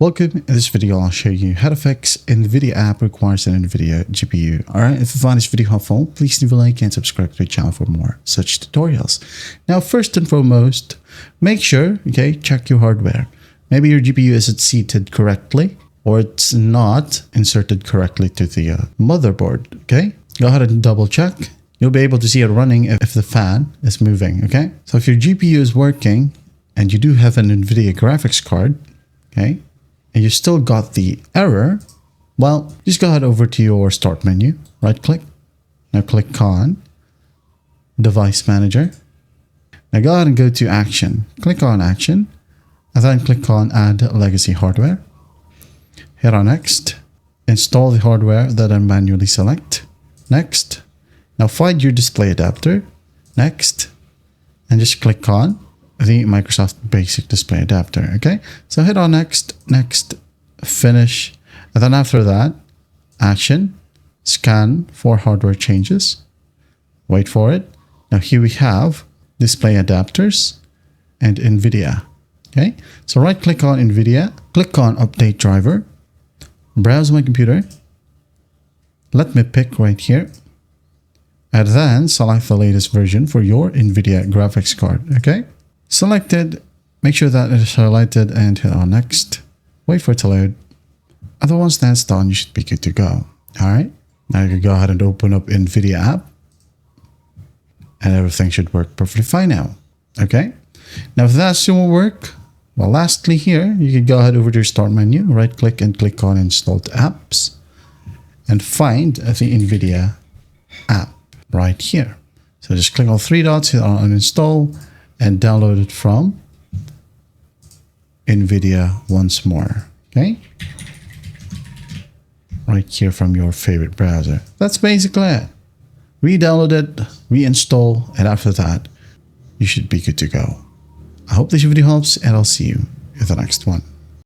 Welcome. In this video, I'll show you how to fix NVIDIA App Requires an NVIDIA GPU. Alright, if you find this video helpful, please leave a like and subscribe to the channel for more such tutorials. Now, first and foremost, make sure, check your hardware. Maybe your GPU isn't seated correctly or it's not inserted correctly to the motherboard, Go ahead and double check. You'll be able to see it running if the fan is moving, So if your GPU is working and you do have an NVIDIA graphics card, and you still got the error, well, just go ahead over to your start menu, right click. Now click on Device Manager. Now go ahead and go to Action. Click on Action, and then click on Add Legacy Hardware. Hit on Next. Install the hardware that I manually select. Next. Now find your display adapter. Next. And just click on the Microsoft Basic Display Adapter, So hit on Next, Next, Finish, and then after that, Action, Scan for hardware changes. Wait for it. Now here we have Display Adapters and NVIDIA, So right click on NVIDIA, click on Update Driver, browse my computer, let me pick right here, and then select the latest version for your NVIDIA graphics card, Selected, make sure that it is highlighted and hit on Next. Wait for it to load. And once that's done, you should be good to go. Alright, now you can go ahead and open up NVIDIA app. And everything should work perfectly fine now. Now if that still won't work, well, lastly here, you can go ahead over to your start menu, right click and click on Installed Apps. And find the NVIDIA app right here. So just click on three dots, hit on Uninstall, and download it from NVIDIA once more, Right here from your favorite browser. That's basically it. Re-download it, reinstall, and after that, you should be good to go. I hope this video helps, and I'll see you in the next one.